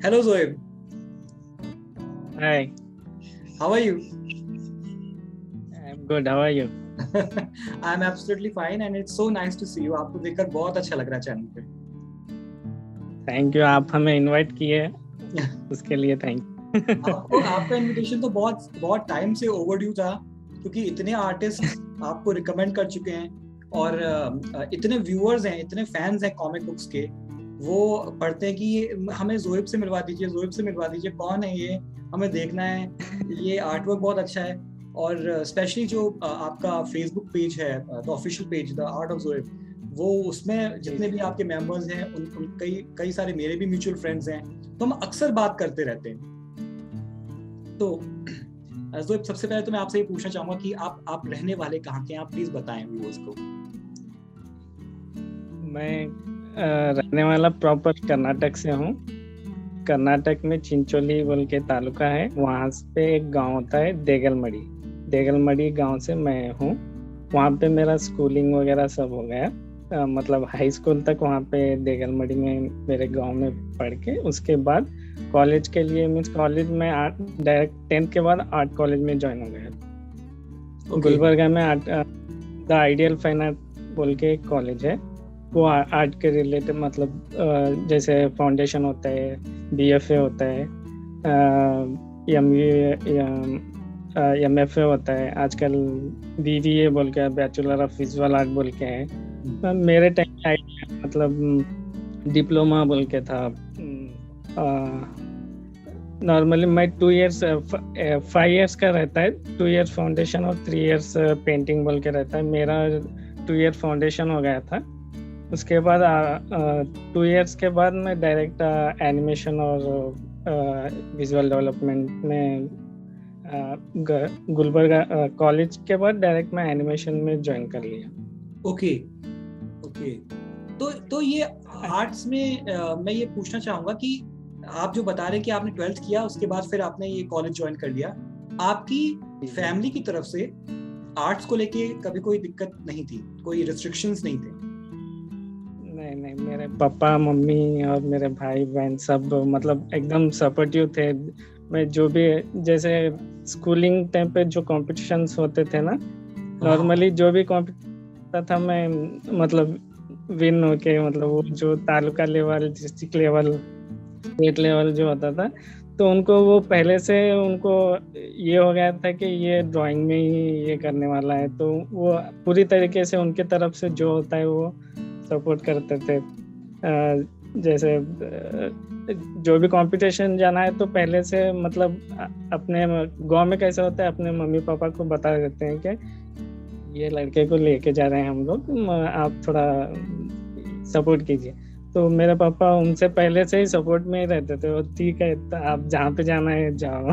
Hello Zoeb, Hi, how are you? I'm good. How are you? I'm absolutely fine and it's so nice to see you. आपको देखकर बहुत अच्छा लग रहा है चैनल पे। थैंक यू, आप हमें इनवाइट किए उसके लिए थैंक आपको आपका इनविटेशन तो बहुत बहुत टाइम से ओवरड्यू था, क्योंकि इतने आर्टिस्ट आपको रिकमेंड कर चुके हैं और इतने व्यूअर्स हैं, इतने फैंस हैं कॉमिक बुक्स के। वो पढ़ते हैं कि ये हमें जोएब से मिलवा दीजिए, जोएब से मिलवा दीजिए, कौन है ये, हमें देखना है, ये आर्टवर्क बहुत अच्छा है। और स्पेशली जो आपका फेसबुक पेज है, the official page the art of Zoeb, वो उसमें जितने भी आपके मेंबर्स हैं उन कई कई सारे मेरे भी म्यूचुअल फ्रेंड्स हैं, तो हम अक्सर बात करते रहते हैं। तो जोएब, सबसे पहले तो मैं आपसे ये पूछना चाहूंगा कि आप रहने वाले कहाँ के हैं, आप प्लीज बताएं व्यूअर्स को। मैं रहने वाला प्रॉपर कर्नाटक से हूँ। कर्नाटक में चिंचोली बोल के तालुका है, वहाँ पे एक गांव होता है देगलमड़ी। देगलमड़ी गांव से मैं हूँ। वहाँ पे मेरा स्कूलिंग वगैरह सब हो गया, मतलब हाई स्कूल तक वहाँ पे देगलमड़ी में मेरे गांव में पढ़ के उसके बाद कॉलेज के लिए मीन्स कॉलेज में डायरेक्ट 10th के बाद आर्ट कॉलेज में ज्वाइन हो गया। गुलबर्गा में द आइडियल फाइन आर्ट बोल के एक कॉलेज है, वो आर्ट के रिलेटेड मतलब जैसे फाउंडेशन होता है, BFA होता है, MFA होता है, आजकल BVA बोल के बैचलर ऑफ विजुअल आर्ट बोल के है। मेरे टाइम मतलब डिप्लोमा बोल के था। नॉर्मली मैं 2 years 5 years का रहता है, 2 years फाउंडेशन और 3 years पेंटिंग बोल के रहता है। मेरा 2 year फाउंडेशन हो गया था। उसके बाद 2 years के बाद मैं डायरेक्ट एनिमेशन और विजुअल डेवलपमेंट में गुलबर्गा कॉलेज के बाद डायरेक्ट मैं एनिमेशन में ज्वाइन कर लिया। ओके ओके, तो ये आर्ट्स में मैं ये पूछना चाहूंगा कि आप जो बता रहे हैं कि आपने 12th किया, उसके बाद फिर आपने ये कॉलेज ज्वाइन कर लिया, आपकी फैमिली की तरफ से आर्ट्स को लेके कभी कोई दिक्कत नहीं थी, कोई रिस्ट्रिक्शंस नहीं थे? नहीं, मेरे पापा मम्मी और मेरे भाई बहन सब मतलब एकदम सपोर्टिव थे। मैं जो भी जैसे स्कूलिंग टाइम पे जो कॉम्पिटिशन्स होते थे ना, नॉर्मली जो भी कॉम्पिटिशन था मैं मतलब विन होके, मतलब वो जो taluka level, district level, state level जो होता था, तो उनको वो पहले से उनको ये हो गया था कि ये ड्राइंग में ही ये करने वाला है, तो वो पूरी तरीके से उनके तरफ से जो होता है वो सपोर्ट करते थे। जैसे जो भी कंपटीशन जाना है तो पहले से मतलब अपने गांव में कैसा होता है, अपने मम्मी पापा को बता देते हैं कि ये लड़के को लेके जा रहे हैं हम लोग, आप थोड़ा सपोर्ट कीजिए। तो मेरे पापा उनसे पहले से ही सपोर्ट में ही रहते थे, और ठीक है तो आप जहाँ पे जाना है जाओ।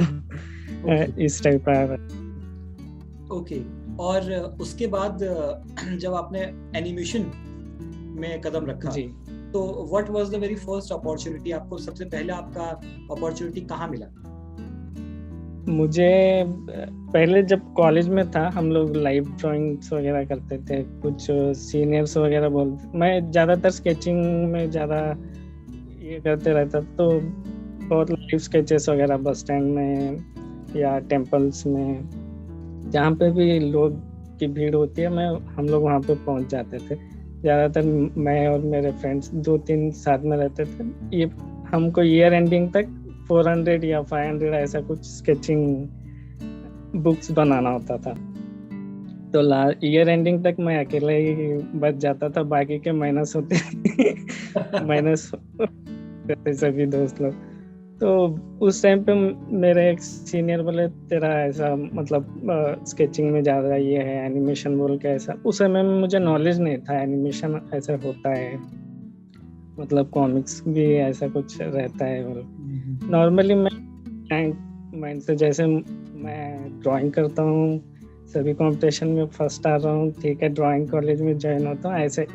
इस टाइप का। ओके, और उसके बाद जब आपने एनिमेशन में कदम रखा जी, तो what was the very first opportunity? आपको सबसे पहले आपका अपॉर्चुनिटी कहाँ मिला? मुझे पहले जब कॉलेज में था हम लोग लाइव ड्राइंग्स वगैरह करते थे, कुछ सीनियर्स वगैरह बोलते, मैं ज़्यादातर स्केचिंग में ज़्यादा ये करते रहता, तो बहुत लाइव स्केचेस वगैरह बस स्टैंड में या टेम्पल्स में, जहाँ पे भी लोग की भीड़ होती है मैं हम लोग वहाँ पे पहुँच जाते थे। ज़्यादातर मैं और मेरे फ्रेंड्स 2-3 साथ में रहते थे। ये हमको ईयर एंडिंग तक 400 या 500 ऐसा कुछ स्केचिंग बुक्स बनाना होता था, तो ईयर एंडिंग तक मैं अकेले ही बच जाता था, बाकी के माइनस होते माइनस सभी दोस्त लोग। तो उस टाइम पे मेरे एक सीनियर बोले तेरा ऐसा मतलब स्केचिंग में ज़्यादा ये है, एनिमेशन बोल के ऐसा। उस समय में मुझे नॉलेज नहीं था एनिमेशन ऐसा होता है, मतलब कॉमिक्स भी ऐसा कुछ रहता है। नॉर्मली मैं माइंड से जैसे मैं ड्राइंग करता हूँ, सभी कंपटीशन में फर्स्ट आ रहा हूँ, ठीक है ट्राइंग कॉलेज में ज्वाइन होता हूँ, ऐसे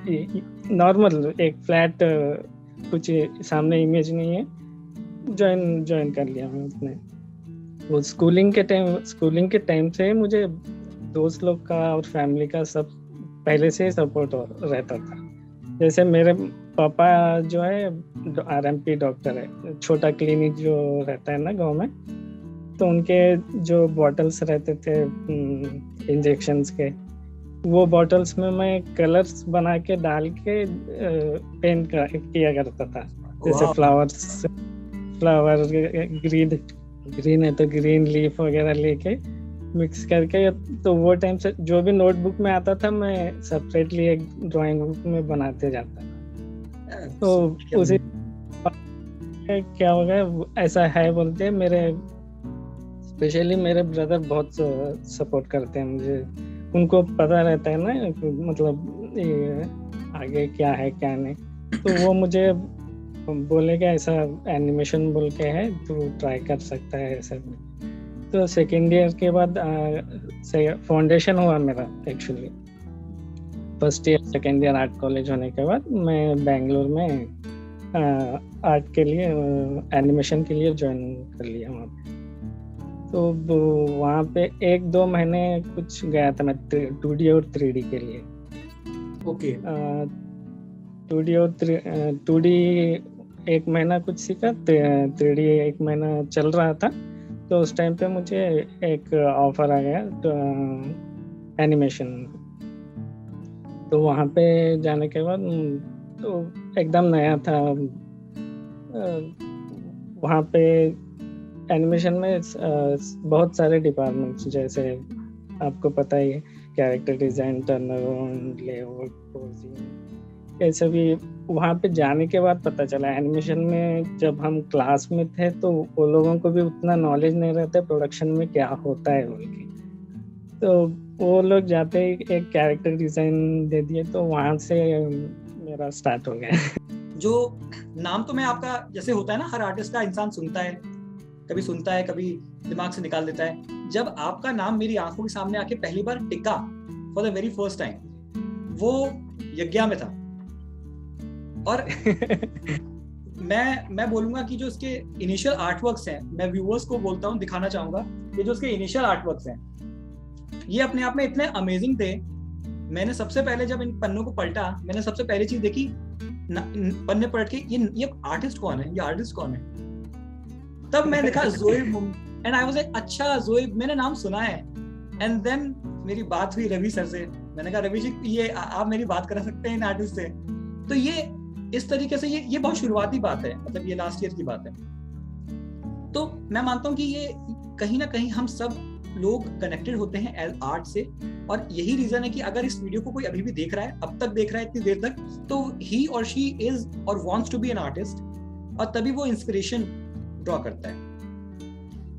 नॉर्मल एक फ्लैट कुछ सामने इमेज नहीं है, ज्वाइन कर लिया मैं उसने। वो स्कूलिंग के टाइम से मुझे दोस्त लोग का और फैमिली का सब पहले से ही सपोर्ट रहता था, जैसे मेरे पापा जो है RMP डॉक्टर है, छोटा क्लिनिक जो रहता है ना गांव में, तो उनके जो बॉटल्स रहते थे इंजेक्शंस के, वो बॉटल्स में मैं कलर्स बना के डाल के पेंट किया करता था। जैसे फ्लावर ग्रीन है तो ग्रीन लीफ वगैरह लेके मिक्स करके, तो वो टाइम से जो भी नोटबुक में आता था मैं सेपरेटली एक ड्राइंग बुक में बनाते जाता था। तो उसी क्या हो गया, ऐसा है बोलते हैं मेरे, स्पेशली मेरे ब्रदर बहुत सपोर्ट करते हैं मुझे। उनको पता रहता है ना मतलब ये आगे क्या है क्या नहीं, तो वो मुझे बोले कि ऐसा एनिमेशन बोल के है तो ट्राई कर सकता है ऐसा। तो सेकेंड ईयर के बाद फाउंडेशन हुआ मेरा actually. First year second year art college होने के बाद मैं बेंगलोर में आर्ट के लिए एनिमेशन के लिए ज्वाइन कर लिया वहाँ पे। तो वहाँ पे 1-2 महीने कुछ गया था मैं 2D और 3D के लिए। ओके। 2D और 2D 1 महीना कुछ सीखा, 3D 1 महीना चल रहा था। तो उस टाइम पे मुझे एक ऑफर आ गया एनिमेशन। तो वहाँ पे जाने के बाद तो एकदम नया था। वहाँ पे एनिमेशन में बहुत सारे डिपार्टमेंट्स, जैसे आपको पता ही है, character design, turnaround, layout, posing, ये सभी। वहाँ पे जाने के बाद पता चला एनिमेशन में, जब हम क्लास में थे तो वो लोगों को भी उतना नॉलेज नहीं रहता प्रोडक्शन में क्या होता है बोल के। तो वो लोग जाते ही एक कैरेक्टर डिज़ाइन दे दिए, तो वहाँ से मेरा स्टार्ट हो गया। जो नाम तो मैं आपका, जैसे होता है ना हर आर्टिस्ट का, इंसान सुनता है, कभी सुनता है कभी दिमाग से निकाल देता है। जब आपका नाम मेरी आंखों के सामने आके पहली बार टिका for the very first time, वो यज्ञा में था। और मैं बोलूंगा कि जो इसके इनिशियल आर्टवर्क्स हैं, मैं व्यूअर्स को बोलता हूँ, दिखाना चाहूंगा कि जो इसके इनिशियल आर्टवर्क्स हैं ये अपने आप में इतने अमेजिंग थे। मैंने सबसे पहले जब इन पन्नों को पलटा, मैंने सबसे पहली चीज देखी पन्ने पलट के, ये आर्टिस्ट कौन है, ये आर्टिस्ट कौन है। तब मैं देखा ज़ोइब, एंड आई वाज लाइक अच्छा ज़ोइब, मैंने नाम सुना है। एंड देन मेरी बात हुई रवि सर से, मैंने कहा रवि जी ये आप मेरी बात करा सकते हैं इन आर्टिस्ट से। तो ये इस तरीके से ये बहुत शुरुआती बात है, मतलब ये लास्ट ईयर की बात है। तो मैं मानता हूँ कि ये कहीं ना कहीं हम सब लोग कनेक्टेड होते हैं आर्ट से, और यही रीजन है कि अगर इस वीडियो को कोई अभी भी देख रहा है, अब तक देख रहा है इतनी देर तक, तो he or she is or wants to be an artist, और तभी वो इंस्पिरेशन ड्रॉ करता है।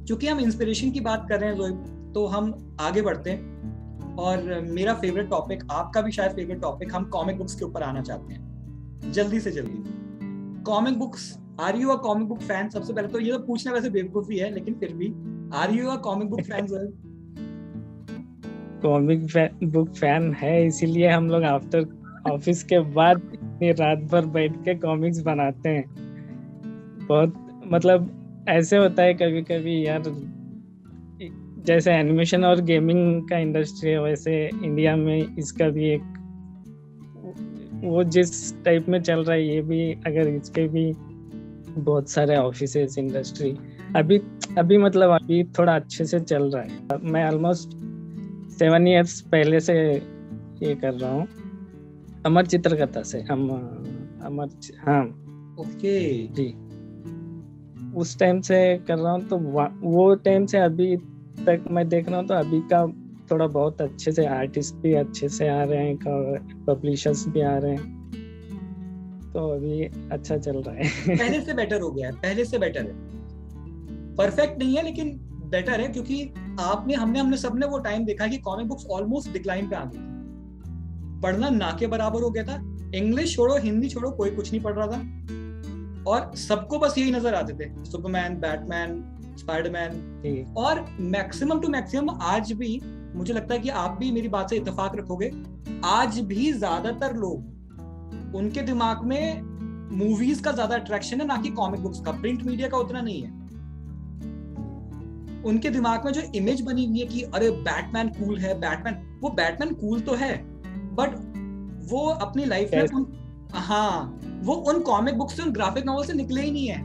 क्योंकि हम इंस्पिरेशन की बात कर रहे हैं ज़ोइब, तो हम आगे बढ़ते हैं। और मेरा फेवरेट टॉपिक, आपका भी शायद फेवरेट टॉपिक, हम कॉमिक बुक्स के ऊपर आना चाहते हैं जल्दी से जल्दी। Comic books, are you a comic book fan? सबसे पहले तो ये तो पूछना वैसे बेवकूफी है, लेकिन फिर भी are you a comic book fan? Comic book fan है, इसीलिए हम लोग आफ्टर ऑफिस के बाद रात भर बैठ के कॉमिक्स बनाते हैं। बहुत मतलब ऐसे होता है कभी कभी यार, जैसे एनिमेशन और गेमिंग का इंडस्ट्री है, वैसे इंडिया में इसका भी एक वो जिस टाइप में चल रहा है, ये भी अगर इसके भी बहुत सारे ऑफिसेस, इंडस्ट्री अभी मतलब अभी थोड़ा अच्छे से चल रहा है। मैं ऑलमोस्ट 7 इयर्स पहले से ये कर रहा हूँ, अमर चित्रकथा से। हाँ ओके जी, उस टाइम से कर रहा हूँ। तो वो टाइम से अभी तक मैं देख रहा हूँ, तो अभी का थोड़ा बहुत अच्छे से आर्टिस्ट भी अच्छे से आ रहे हैं, पब्लिशर्स भी आ रहे हैं, तो अभी अच्छा चल रहा है। पहले से बेटर हो गया है, पहले से बेटर है। परफेक्ट नहीं है लेकिन बेटर है, क्योंकि हमने सबने वो टाइम देखा कि कॉमिक बुक्स ऑलमोस्ट डिक्लाइन पे आ गई थी। पढ़ना ना के बराबर हो गया था। इंग्लिश छोड़ो, हिंदी छोड़ो, कोई कुछ नहीं पढ़ रहा था, और सबको बस यही नजर आते थे, सुपरमैन, बैटमैन, स्पाइडरमैन। और मैक्सिमम टू मैक्सिमम आज भी मुझे लगता है कि आप भी मेरी बात से इत्तेफाक रखोगे, आज भी ज्यादातर लोग, उनके दिमाग में मूवीज का ज्यादा अट्रैक्शन है, ना कि कॉमिक बुक्स का। प्रिंट मीडिया का उतना नहीं है। उनके दिमाग में जो इमेज बनी हुई है कि अरे बैटमैन कूल है, वो बैटमैन कूल तो है, बट वो अपनी लाइफ में हाँ, वो उन कॉमिक बुक से, उन ग्राफिक नॉवल से निकले ही नहीं है।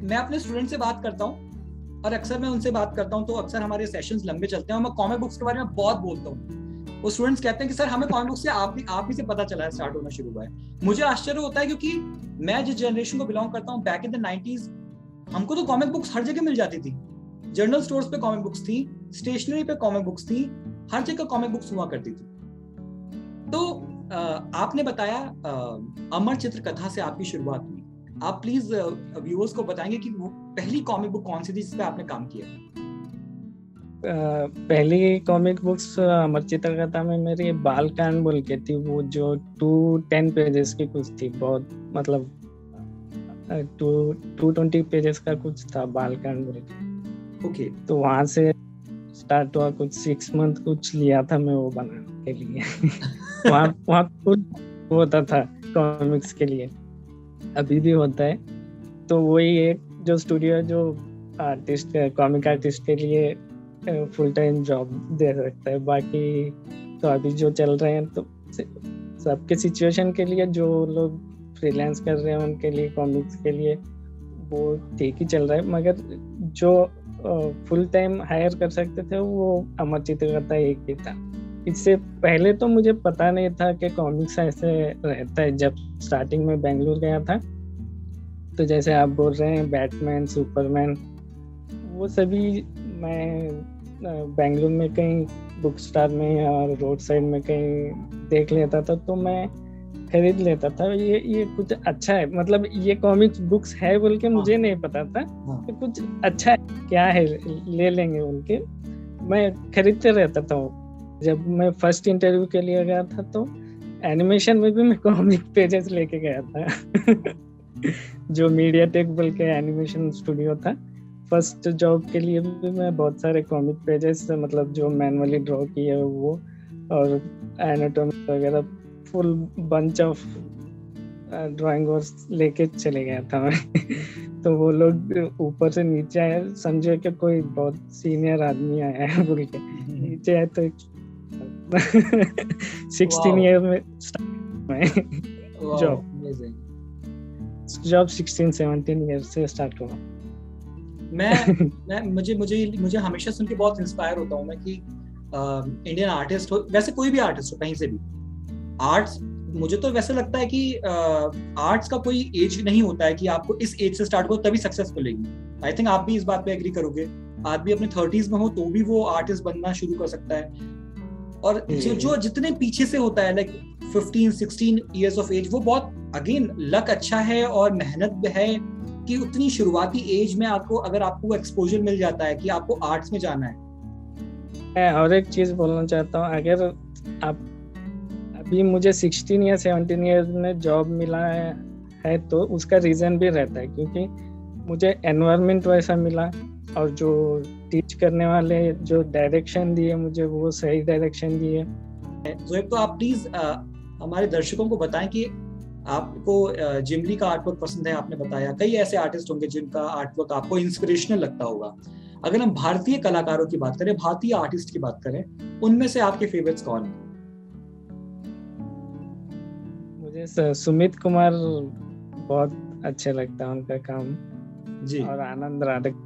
मैं अपने स्टूडेंट से बात करता हूँ और अक्सर मैं उनसे बात करता हूँ तो अक्सर हमारे सेशंस लंबे चलते हैं और मैं कॉमिक बुक्स के बारे में बहुत बोलता हूँ। वो स्टूडेंट्स कहते हैं कि सर हमें कॉमिक बुक से आप ही से पता चला है, स्टार्ट होना शुरू हुआ है। मुझे आश्चर्य होता है क्योंकि मैं जिस जनरेशन को बिलोंग करता हूँ, बैक इन द 90s हमको तो कॉमिक बुक्स हर जगह मिल जाती थी। जनरल स्टोर्स पे कॉमिक बुक्स थी, स्टेशनरी पे कॉमिक बुक्स थी, हर जगह कॉमिक बुक्स हुआ करती थी। तो आपने बताया अमर चित्र कथा से आपकी शुरुआत हुई। आप प्लीज व्यूअर्स को बताएंगे कि वो पहली कॉमिक बुक कौन सी थी जिस पे आपने काम किया? पहली कॉमिक बुक्स अमर चित्र कथा में मेरी बालकांड बोल के थी, वो जो 210 पेजेस की कुछ थी, बहुत मतलब 220 पेजेस का कुछ था बालकांड बोल के। ओके। तो वहां से स्टार्ट हुआ, कुछ 6 मंथ कुछ लिया था मैं वो बनाने के लिए। वहाँ कुछ होता था कॉमिक्स के लिए, अभी भी होता है। तो वही एक जो स्टूडियो जो आर्टिस्ट, कॉमिक आर्टिस्ट के लिए फुल टाइम जॉब दे सकता है। बाकी तो अभी जो चल रहे हैं तो सबके सिचुएशन के लिए जो लोग फ्रीलांस कर रहे हैं उनके लिए कॉमिक्स के लिए वो ठीक ही चल रहा है, मगर जो फुल टाइम हायर कर सकते थे वो अमर चित्र कथा एक ही था। इससे पहले तो मुझे पता नहीं था कि कॉमिक्स ऐसे रहता है। जब स्टार्टिंग में बेंगलुरु गया था तो जैसे आप बोल रहे हैं बैटमैन, सुपरमैन, वो सभी मैं बेंगलुरु में कहीं बुक स्टार में और रोड साइड में कहीं देख लेता था तो मैं खरीद लेता था। ये कुछ अच्छा है, मतलब ये कॉमिक्स बुक्स है बोल के मुझे नहीं पता था कि कुछ अच्छा है, क्या है, ले लेंगे बोल के मैं खरीदते रहता था। जब मैं फर्स्ट इंटरव्यू के लिए गया था तो एनिमेशन में भी मैं कॉमिक पेजेस लेके गया था। जो मीडिया टेक बोल के एनिमेशन स्टूडियो था, फर्स्ट जॉब के लिए भी मैं बहुत सारे कॉमिक पेजेस, मतलब जो मैनुअली ड्रॉ किए वो और एनाटॉमी वगैरह full bunch of drawing works लेके चले गया था मैं। तो वो लोग ऊपर से नीचे आए, समझे कि कोई बहुत सीनियर आदमी आया है बोल के। नीचे आए तो 16 ईयर में जॉब 16-17 ईयर से स्टार्ट हुआ। मैं मुझे हमेशा सुन के बहुत इंस्पायर होता हूँ मैं कि इंडियन आर्टिस्ट हो, वैसे कोई भी आर्टिस्ट हो कहीं से भी, आर्ट्स, मुझे तो वैसे लगता है कि आर्ट्स का कोई एज नहीं होता है कि आपको इस एज से स्टार्ट करो तभी सक्सेस मिलेगी। आई थिंक आप भी इस बात पे एग्री करोगे। आदमी अपने 30s में हो तो भी वो आर्टिस्ट बनना शुरू कर सकता है। और जो जितने पीछे से होता है, लाइक 15-16 इयर्स ऑफ एज, वो बहुत अगेन लक अच्छा है और मेहनत है कि उतनी शुरुआती एज में अगर आपको एक्सपोजर मिल जाता है कि आपको आर्ट्स में जाना है। मैं और एक चीज बोलना चाहता हूँ, अगर आप अभी मुझे 16 या 17 ईयर्स में जॉब मिला है तो उसका रीजन भी रहता है क्योंकि मुझे एनवायरनमेंट वैसा मिला और जो टीच करने वाले जो डायरेक्शन दिए मुझे वो सही डायरेक्शन दिए। ज़ोएब, तो आप प्लीज हमारे दर्शकों को बताएं कि आपको जिम ली का आर्टवर्क पसंद है। आपने बताया कई ऐसे आर्टिस्ट होंगे जिनका आर्टवर्क आपको इंस्पिरेशनल लगता होगा। अगर हम भारतीय कलाकारों की बात करें, भारतीय आर्टिस्ट की बात करें, उनमें से आपके फेवरेट्स कौन हैं? मुझे सुमित कुमार बहुत अच्छा लगता है उनका काम जी, और आनंद राधक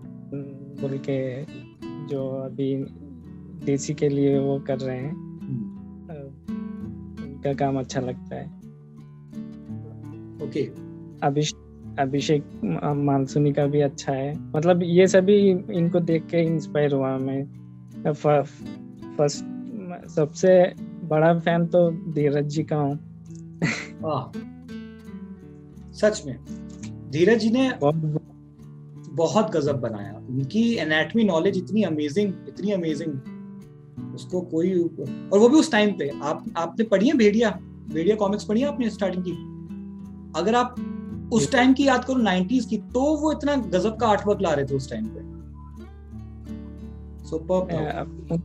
बोल के जो अभी डीसी के लिए वो कर रहे हैं, उनका काम अच्छा लगता है। ओके। अभिषेक मानसूनी का भी अच्छा है। मतलब ये सभी इनको देख के इंस्पायर हुआ मैं। फर्स्ट सबसे बड़ा फैन तो धीरज जी का हूँ। सच में धीरज जी ने बहुत गजब बनाया। उनकी एनाटॉमी नॉलेज इतनी अमेजिंग, उसको कोई, और वो भी उस टाइम पे। आपने पढ़ी है भेड़िया कॉमिक्स पढ़ी है आपने स्टार्टिंग की? अगर आप उस टाइम की याद करो 90s की, तो वो इतना गजब का आर्टवर्क ला रहे थे उस टाइम पे। सुपर्ब।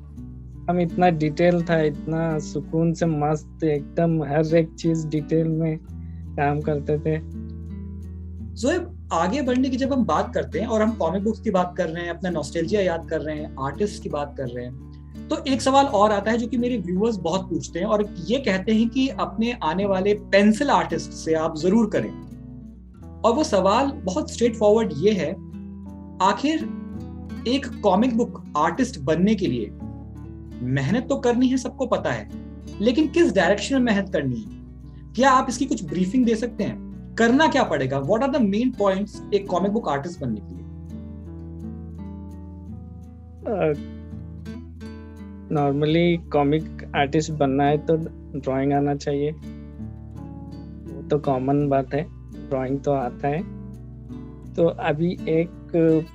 हम इतना डिटेल था, इतना सुकून से मस्त, एकदम हर एक चीज डिटेल में काम करते थे। ज़ोएब, आगे बढ़ने की जब हम बात करते हैं और हम कॉमिक बुक्स की बात कर रहे हैं, अपना नॉस्टैल्जिया याद कर रहे हैं, आर्टिस्ट की बात कर रहे हैं, तो एक सवाल और आता है जो कि मेरे व्यूअर्स बहुत पूछते हैं और ये कहते हैं कि अपने आने वाले पेंसिल आर्टिस्ट से आप जरूर करें, और वो सवाल बहुत स्ट्रेट फॉरवर्ड ये है, आखिर एक कॉमिक बुक आर्टिस्ट बनने के लिए मेहनत तो करनी है, सबको पता है, लेकिन किस डायरेक्शन में मेहनत करनी है? क्या आप इसकी कुछ ब्रीफिंग दे सकते हैं? करना क्या पड़ेगा? What are the main points एक कॉमिक बुक आर्टिस्ट बनने के लिए? नॉर्मली कॉमिक आर्टिस्ट बनना है तो ड्राइंग आना चाहिए, वो तो कॉमन बात है, ड्राइंग तो आता है। तो अभी एक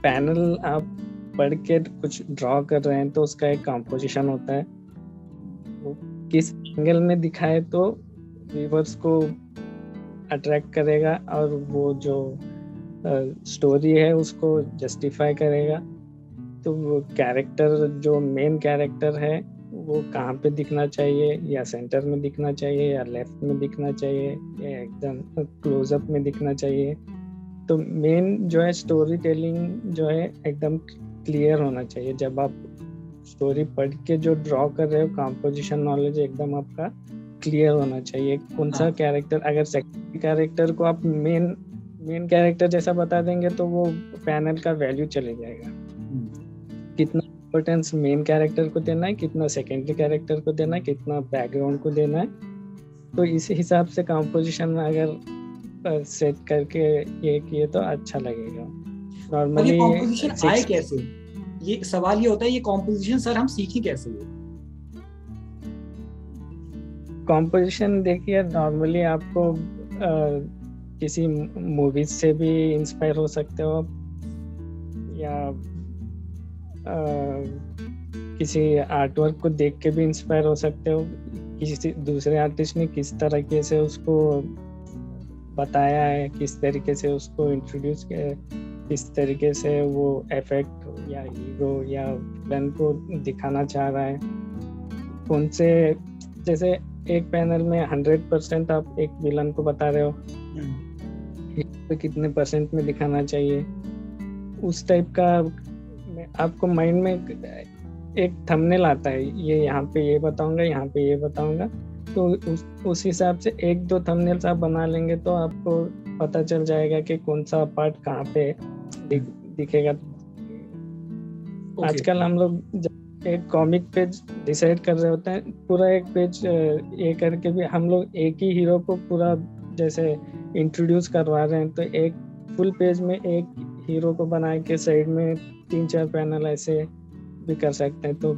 पैनल आप पढ़ के कुछ ड्रॉ कर रहे हैं तो उसका एक कंपोजिशन होता है, वो किस एंगल में दिखाए तो व्यूअर्स को अट्रैक्ट करेगा और वो जो स्टोरी है उसको जस्टिफाई करेगा। तो वो कैरेक्टर, जो मेन कैरेक्टर है, वो कहाँ पे दिखना चाहिए, या सेंटर में दिखना चाहिए, या लेफ्ट में दिखना चाहिए, या एकदम क्लोजअप में दिखना चाहिए। तो मेन जो है स्टोरी टेलिंग जो है एकदम क्लियर होना चाहिए। जब आप स्टोरी पढ़ के जो ड्रॉ कर रहे हो, कंपोजिशन नॉलेज एकदम आपका क्लियर होना चाहिए। कौन सा कैरेक्टर, अगर सेकंड कैरेक्टर को आप मेन कैरेक्टर जैसा बता देंगे तो वो पैनल का वैल्यू चले जाएगा। कितना इम्पोर्टेंस मेन कैरेक्टर को देना है, कितना सेकेंडरी कैरेक्टर को देना है, कितना बैकग्राउंड को देना है, तो इस हिसाब से कंपोजिशन अगर सेट करके ये किए तो अच्छा लगेगा। नॉर्मली कंपोजिशन आए कैसे? ये सवाल ये होता है, ये कंपोजिशन सर हम सीखें कैसे? कंपोजिशन देखिए, नॉर्मली आपको किसी मूवीज से भी इंस्पायर हो सकते हो, या किसी आर्टवर्क को देख के भी इंस्पायर हो सकते हो, किसी दूसरे आर्टिस्ट ने किस तरीके से उसको बताया है, किस तरीके से उसको इंट्रोड्यूस किया है, किस तरीके से वो इफेक्ट या हीरो या विलन को दिखाना चाह रहा है, कौन से, जैसे एक पैनल में 100% आप एक विलन को बता रहे हो, तो कितने % में दिखाना चाहिए, उस टाइप का आपको माइंड में एक थंबनेल आता है, ये यहाँ पे ये बताऊंगा, यहाँ पे ये बताऊंगा, तो उस हिसाब से 1-2 थंबनेल्स आप बना लेंगे तो आपको पता चल जाएगा कि कौन सा पार्ट कहाँ पे दिखेगा। आजकल हम लोग जब एक कॉमिक पेज डिसाइड कर रहे होते हैं, पूरा एक पेज ये करके भी हम लोग एक ही हीरो को पूरा जैसे इंट्रोड्यूस करवा रहे हैं, तो एक फुल पेज में एक हीरो को बना के साइड में 3-4 पैनल ऐसे भी कर सकते हैं। तो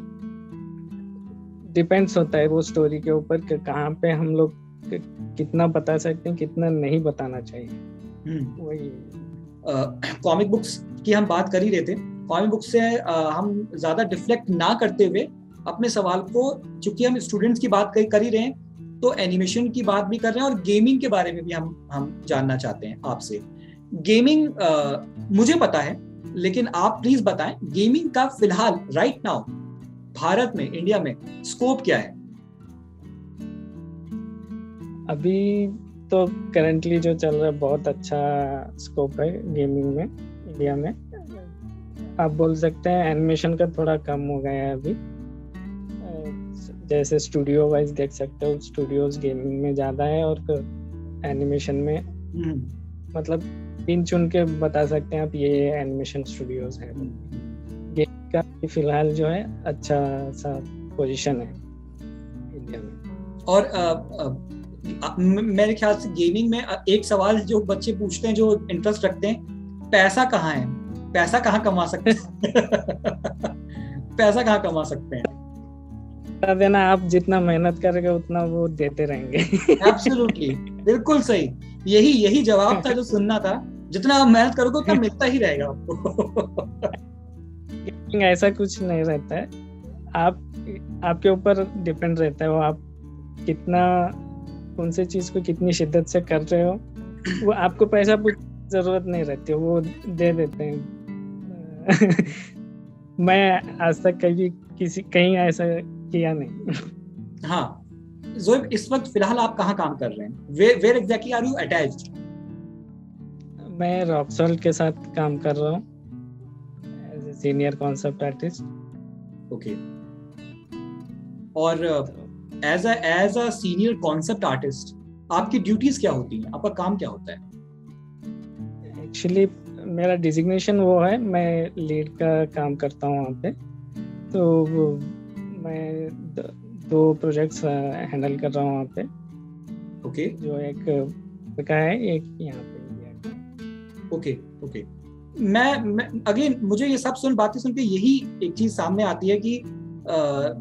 डिपेंड्स होता है वो स्टोरी के ऊपर कि कहाँ पे हम लोग कितना बता सकते हैं, कितना नहीं बताना चाहिए। वही कॉमिक बुक्स की हम बात कर ही रहे थे, कॉमिक बुक से हम ज्यादा डिफ्लेक्ट ना करते हुए अपने सवाल को, चूंकि हम स्टूडेंट्स की बात कर ही रहे हैं, तो एनिमेशन की बात भी कर रहे हैं और गेमिंग के बारे में भी हम जानना चाहते हैं आपसे। गेमिंग मुझे पता है, लेकिन आप प्लीज बताएं, गेमिंग का फिलहाल राइट नाउ भारत में, इंडिया में स्कोप क्या है? अभी तो करंटली जो चल रहा है बहुत अच्छा स्कोप है गेमिंग में इंडिया में। आप बोल सकते हैं एनिमेशन का थोड़ा कम हो गया है अभी, जैसे स्टूडियो वाइज देख सकते हो, स्टूडियोज गेमिंग में ज़्यादा है और एनिमेशन में मतलब इन चुन के बता सकते हैं आप, ये एनिमेशन स्टूडियोज हैं। गेम का फिलहाल जो है अच्छा सा पोजीशन है इंडिया में। और मेरे ख्याल से गेमिंग में एक सवाल जो बच्चे पूछते हैं, जो इंटरेस्ट रखते हैं, पैसा कहाँ है, पैसा कहाँ कमा सकते हैं? पैसा कहाँ कमा सकते हैं? देना, आप जितना मेहनत करेंगे उतना वो देते रहेंगे। एब्सोल्युटली, बिल्कुल सही, यही जवाब था जो सुनना था। जितना आप मेहनत करोगे उतना मिलता ही रहेगा आपको। ऐसा कुछ नहीं रहता है, आपके ऊपर डिपेंड रहता है, वो आप कितना, कौन सी चीज को कितनी शिद्दत से कर रहे हो, वो आपको पैसा कुछ जरूरत नहीं रहती है, वो दे देते हैं। मैं आज तक कहीं ऐसा किया नहीं। हाँ, ज़ोएब, इस वक्त फिलहाल आप कहाँ काम कर रहे हैं? Where exactly are you attached? मैं रॉकसॉल्ट के साथ काम कर रहा हूँ as a senior concept artist. Okay, और as a senior concept artist आपकी ड्यूटीज क्या होती हैं, आपका काम क्या होता है? एक्चुअली मेरा डिजिग्नेशन वो है, मैं लीड का काम करता हूँ वहाँ पे। तो मैं दो प्रोजेक्ट्स हैंडल कर रहा हूँ वहाँ पे। ओके। जो एक का है, एक यहाँ पे इंडिया का। ओके। मैं अगेन मुझे ये सब बातें सुन के यही एक चीज सामने आती है कि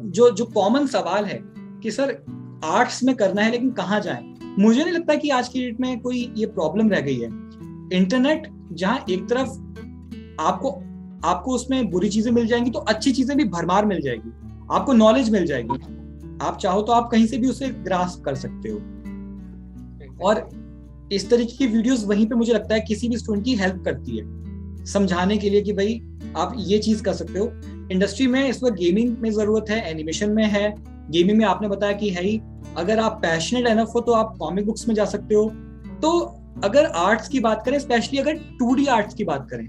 जो कॉमन सवाल है कि सर आर्ट्स में करना है लेकिन कहाँ जाएं। मुझे नहीं लगता कि आज की डेट में कोई ये प्रॉब्लम रह गई है। इंटरनेट जहां एक तरफ आपको उसमें बुरी चीजें मिल जाएंगी तो अच्छी चीजें भी भरमार मिल जाएगी, आपको नॉलेज मिल जाएगी, आप चाहो तो आप कहीं से भी उसे ग्रास्प कर सकते हो। और इस तरीके की वीडियोस वहीं पे मुझे लगता है किसी भी स्टूडेंट की हेल्प करती है समझाने के लिए कि भाई आप ये चीज कर सकते हो। इंडस्ट्री में इस वक्त गेमिंग में जरूरत है, एनिमेशन में है, गेमिंग में आपने बताया कि है ही। अगर आप पैशनेट एनफ हो तो आप कॉमिक बुक्स में जा सकते हो। तो अगर आर्ट्स की बात करें, स्पेशली अगर 2D आर्ट्स की बात करें,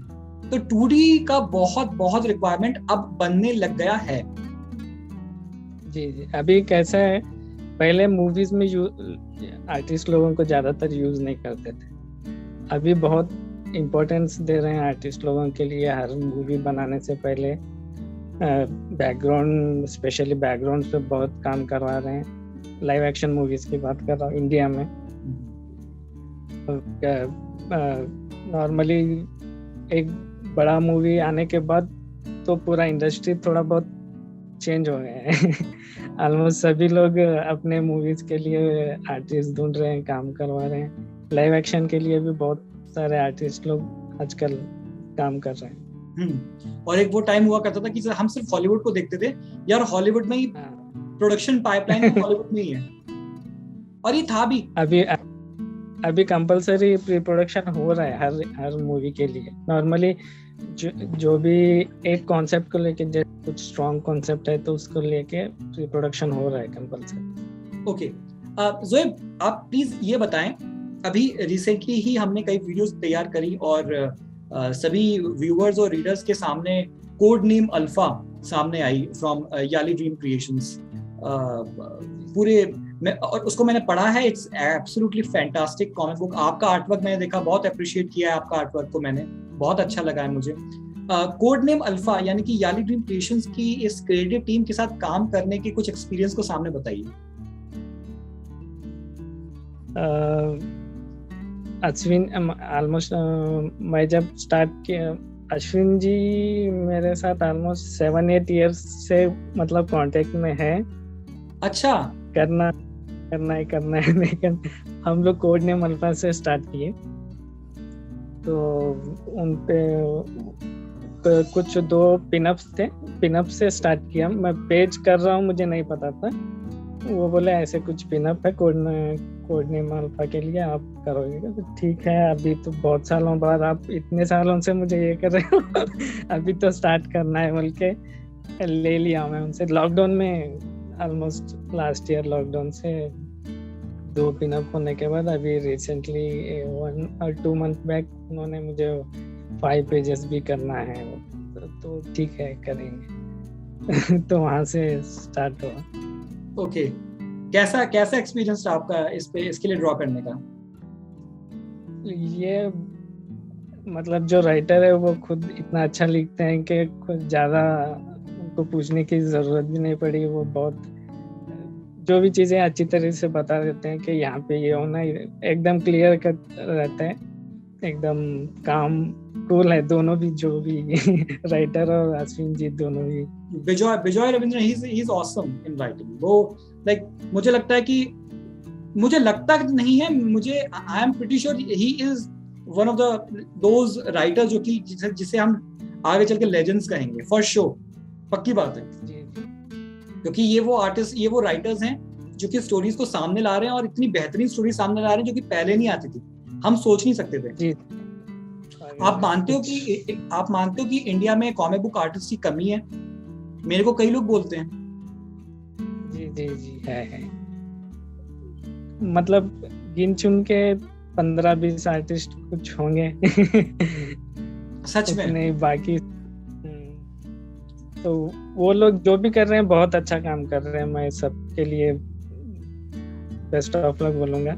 तो 2D का बहुत रिक्वायरमेंट अब बनने लग गया है। जी। अभी कैसा है, पहले मूवीज में आर्टिस्ट लोगों को ज्यादातर यूज नहीं करते थे। अभी बहुत इम्पोर्टेंस दे रहे हैं आर्टिस्ट लोगों के लिए। हर मूवी बनाने से पहले बैकग्राउंड, स्पेशली बैकग्राउंड पे बहुत काम करवा रहे हैं। लाइव एक्शन मूवीज की बात कर रहा हूँ इंडिया में। नॉर्मली एक बड़ा मूवी आने के बाद तो पूरा इंडस्ट्री थोड़ा बहुत चेंज हो गया है। ऑलमोस्ट सभी लोग अपने मूवीज के लिए आर्टिस्ट ढूंढ रहे हैं, काम करवा रहे हैं। लाइव एक्शन के लिए भी बहुत सारे आर्टिस्ट लोग आजकल काम कर रहे हैं। और एक वो टाइम हुआ करता था कि हम सिर्फ हॉलीवुड को देखते थे, यार हॉलीवुड में ही प्रोडक्शन पाइपलाइन हॉलीवुड में ही है, और ये था भी। अभी कंपलसरी प्री प्रोडक्शन हो रहा है हर मूवी के लिए। नॉर्मली जो भी एक कॉन्सेप्ट को लेके, जैसे कुछ स्ट्रॉन्ग कॉन्सेप्ट है तो उसको लेके प्री प्रोडक्शन हो रहा है कंपलसरी। ओके। ज़ोएब, आप प्लीज ये बताएं, अभी रिसेंटली ही हमने कई वीडियोस तैयार करी और सभी व्यूअर्स और रीडर्स के सामने कोड नेम अल्फा सामने आई फ्रॉम याली ड्रीम क्रिएशंस। और उसको मैंने पढ़ा है, it's absolutely fantastic comic book. आपका आर्टवर्क मैंने देखा, बहुत अप्रिशिएट किया है आपका आर्टवर्क को मैंने, बहुत अच्छा लगा है मुझे। कोड नेम अल्फा यानी कि याली ड्रीम क्रिएशंस की इस क्रिएटिव टीम के साथ काम करने के कुछ एक्सपीरियंस को सामने बताइए। अश्विन, ऑलमोस्ट मैं जब स्टार्ट किया, अश्विन जी मेरे साथ ऑलमोस्ट 7-8 इयर्स से मतलब कांटेक्ट में है। अच्छा। करना है लेकिन हम लोग कोड नेम अल्फा से स्टार्ट किए। तो उन पे कुछ 2 पिनअप्स थे, पिनअप से स्टार्ट किया। मैं पेज कर रहा हूँ, मुझे नहीं पता था। वो बोले ऐसे कुछ पिनअप है कोड नेम अल्फा के लिए, आप करोगे? तो ठीक है, अभी तो बहुत सालों बाद, आप इतने सालों से मुझे ये कर रहे हो, अभी तो स्टार्ट करना है बोल के ले लिया मैं उनसे। लॉकडाउन में, ऑलमोस्ट लास्ट ईयर लॉकडाउन से 2 पिनअप होने के बाद अभी रिसेंटली 1 or 2 मंथ बैक उन्होंने मुझे 5 पेजेस भी करना है, तो ठीक है करेंगे। तो वहाँ से स्टार्ट हुआ। ओके। कैसा एक्सपीरियंस था आपका इसके लिए ड्रॉ करने का? ये मतलब जो राइटर है वो खुद इतना अच्छा लिखते हैं कि खुद ज़्यादा उनको पूछने की ज़रूरत भी नहीं पड़ी। वो बहुत जो भी चीज़ें अच्छी तरह से बता देते हैं कि यहाँ पे ये होना, एकदम क्लियर कट रहता है, एकदम काम कूल है दोनों भी, जो भी राइटर और अश्विन जी दोनों भी। Vijay Ravindran, he is awesome in writing. वो मुझे लगता है कि, मुझे लगता नहीं है, मुझे I am pretty sure he is one of those writers जो कि जिसे हम आगे चल के लेजेंड्स कहेंगे फॉर श्योर, पक्की बात है। क्योंकि ये वो आर्टिस्ट, ये वो राइटर्स हैं जो कि स्टोरीज को सामने ला रहे हैं, और इतनी बेहतरीन स्टोरी सामने ला रहे हैं जो कि पहले नहीं आती थी, हम सोच नहीं सकते थे। जी। आप मानते हो कि इंडिया में कॉमिक बुक आर्टिस्ट की कमी है? मेरे को कई लोग बोलते हैं। जी है। मतलब गिन चुन के 15-20 आर्टिस्ट कुछ होंगे। सच में? नहीं, बाकी तो वो लोग जो भी कर रहे हैं बहुत अच्छा काम कर रहे हैं, मैं सबके लिए बेस्ट ऑफ लक बोलूँगा।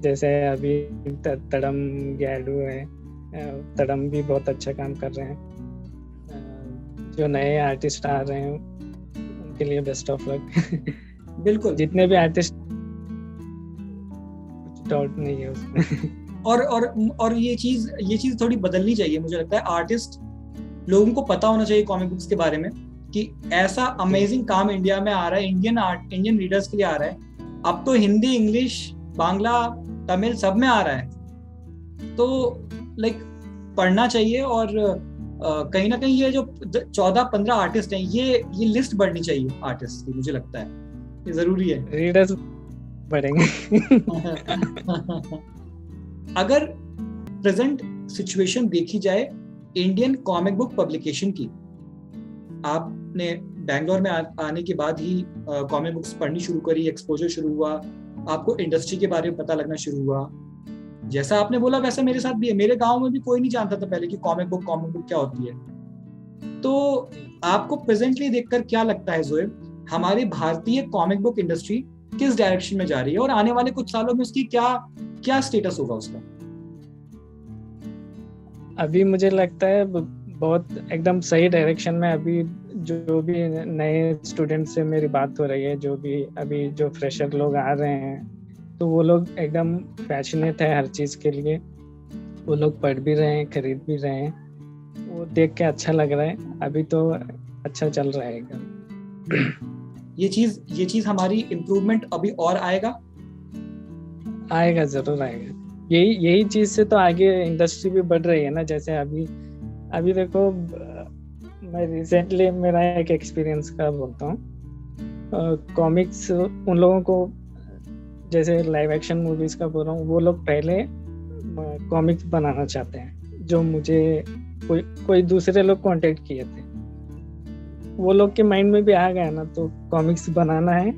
जैसे अभी तड़म गैडू है, तड़म भी बहुत अच्छा काम कर रहे हैं। जो नए आर्टिस्ट आ रहे हैं उनके लिए बेस्ट ऑफ लक। बिल्कुल, जितने भी आर्टिस्ट, कुछ डाउट नहीं है उसमें। और ये चीज थोड़ी बदलनी चाहिए। मुझे लगता है आर्टिस्ट लोगों को पता होना चाहिए कॉमिक बुक्स के बारे में कि ऐसा अमेजिंग काम इंडिया में आ रहा है, इंडियन रीडर्स के लिए आ रहा है। अब तो हिंदी, इंग्लिश, बांग्ला, तमिल सब में आ रहा है। तो लाइक पढ़ना चाहिए, और कहीं ना कहीं ये जो 14-15 आर्टिस्ट हैं, ये लिस्ट बढ़नी चाहिए आर्टिस्ट की। मुझे लगता है ये जरूरी है, रीडर्स बढ़ेंगे। अगर प्रेजेंट सिचुएशन देखी जाए इंडियन कॉमिक बुक पब्लिकेशन की, आपने बैंगलोर में आने के बाद ही कॉमिक बुक्स पढ़नी शुरू करी, एक्सपोजर शुरू हुआ, आपको इंडस्ट्री के बारे में पता लगना शुरू हुआ। जैसा आपने बोला वैसा मेरे साथ भी है। मेरे गांव में भी कोई नहीं जानता था पहले कि कॉमिक बुक क्या होती है। तो आपको प्रेजेंटली देखकर क्या लगता है ज़ोएब, हमारी भारतीय कॉमिक बुक इंडस्ट्री किस डायरेक्शन में जा रही है, और आने वाले कुछ सालों में उसकी क्या स्टेटस होगा उसका? अभी मुझे लगता है बहुत एकदम सही डायरेक्शन में। अभी जो भी नए स्टूडेंट से मेरी बात हो रही है, जो भी अभी जो फ्रेशर लोग आ रहे हैं, तो वो लोग एकदम पैशनेट है हर चीज़ के लिए। वो लोग पढ़ भी रहे हैं, खरीद भी रहे हैं, वो देख के अच्छा लग रहा है। अभी तो अच्छा चल रहा है एकदम। ये चीज़ हमारी इम्प्रूवमेंट अभी और आएगा, जरूर आएगा। यही चीज से तो आगे इंडस्ट्री भी बढ़ रही है ना। जैसे अभी देखो, मैं रिसेंटली मेरा एक एक्सपीरियंस का बोलता हूँ। कॉमिक्स उन लोगों को, जैसे लाइव एक्शन मूवीज का बोल रहा हूँ, वो लोग पहले कॉमिक्स बनाना चाहते हैं। जो मुझे कोई दूसरे लोग कांटेक्ट किए थे, वो लोग के माइंड में भी आ गया ना, तो कॉमिक्स बनाना है,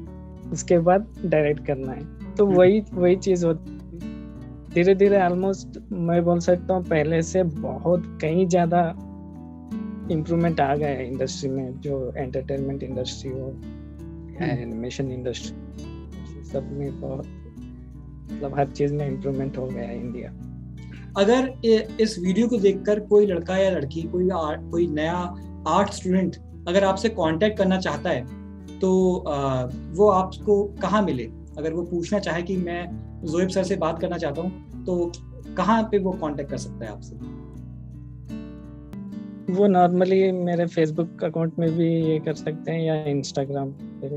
उसके बाद डायरेक्ट करना है। तो वही चीज होती। धीरे धीरे ऑलमोस्ट मैं बोल सकता हूँ पहले से बहुत कहीं ज्यादा इम्प्रूवमेंट आ गया है इंडस्ट्री में। जो एंटरटेनमेंट इंडस्ट्री हो या एनिमेशन इंडस्ट्री, सब में बहुत, मतलब हर चीज में इम्प्रूवमेंट हो गया है इंडिया। अगर इस वीडियो को देखकर कोई लड़का या लड़की, कोई नया आर्ट स्टूडेंट अगर आपसे कांटेक्ट करना चाहता है, तो वो आपको कहाँ मिले? अगर वो पूछना चाहे कि मैं ज़ोएब सर से बात करना चाहता हूँ, तो कहाँ पे वो कांटेक्ट कर सकता है आपसे? वो नॉर्मली मेरे फेसबुक अकाउंट में भी ये कर सकते हैं, या इंस्टाग्राम पे।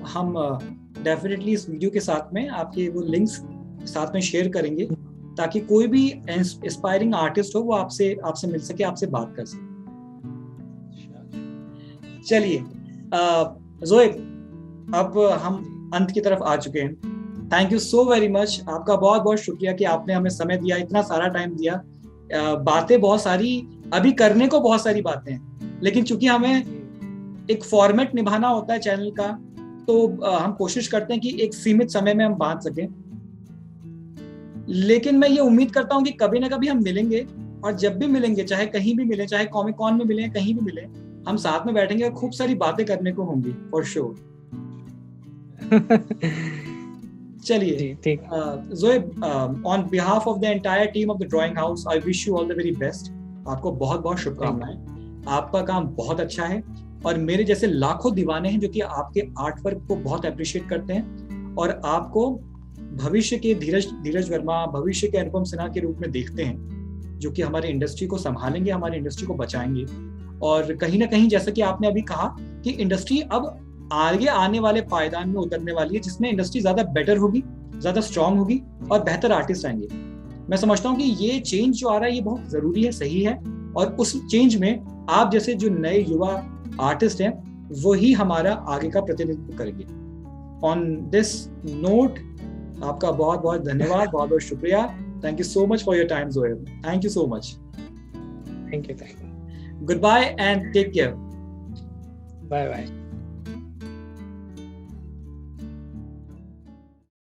हम डेफिनेटली इस वीडियो के साथ में आपके वो लिंक्स साथ में शेयर करेंगे, ताकि कोई भी इंस्पायरिंग आर्टिस्ट हो वो आपसे मिल सके, आपसे बात कर सके। चलिए ज़ोएब, अब हम अंत की तरफ आ चुके हैं। Thank you so very much. आपका बहुत बहुत शुक्रिया कि आपने हमें समय दिया, इतना सारा टाइम दिया। बातें बहुत सारी, अभी करने को बहुत सारी बातें हैं, लेकिन चूंकि हमें एक फॉर्मेट निभाना होता है चैनल का, तो हम कोशिश करते हैं कि एक सीमित समय में हम बांट सकें। लेकिन मैं ये उम्मीद करता हूँ कि कभी ना कभी हम मिलेंगे, और जब भी मिलेंगे, चाहे कहीं भी मिले, चाहे कॉमिक कॉन में मिले, कहीं भी मिले, हम साथ में बैठेंगे और खूब सारी बातें करने को होंगी फॉर श्योर। चलिए Zoeb, on behalf of the entire team of the drawing house, I wish you all the very best. आपको बहुत बहुत शुभकामनाएं। आपका काम बहुत अच्छा है, और मेरे जैसे लाखों दीवाने हैं जो कि आपके आर्ट वर्क को बहुत अप्रिशिएट करते हैं, और आपको भविष्य के धीरज वर्मा, भविष्य के अनुपम सिन्हा के रूप में देखते हैं, जो कि हमारी इंडस्ट्री को संभालेंगे, हमारी इंडस्ट्री को बचाएंगे। और कहीं ना कहीं, जैसा कि आपने अभी कहा, कि इंडस्ट्री अब आगे आने वाले पायदान में उतरने वाली है, जिसमें इंडस्ट्री ज्यादा बेटर होगी, ज्यादा स्ट्रांग होगी, और बेहतर आर्टिस्ट आएंगे। मैं समझता हूँ कि ये चेंज जो आ रहा है ये बहुत जरूरी है, सही है, और उस चेंज में आप जैसे जो नए युवा आर्टिस्ट हैं वही हमारा आगे का प्रतिनिधित्व करेंगे। ऑन दिस नोट, आपका बहुत बहुत धन्यवाद, बहुत बहुत शुक्रिया। Thank you so much for your time Zoeb. Thank you so much. Thank you. Goodbye and take care. Bye bye.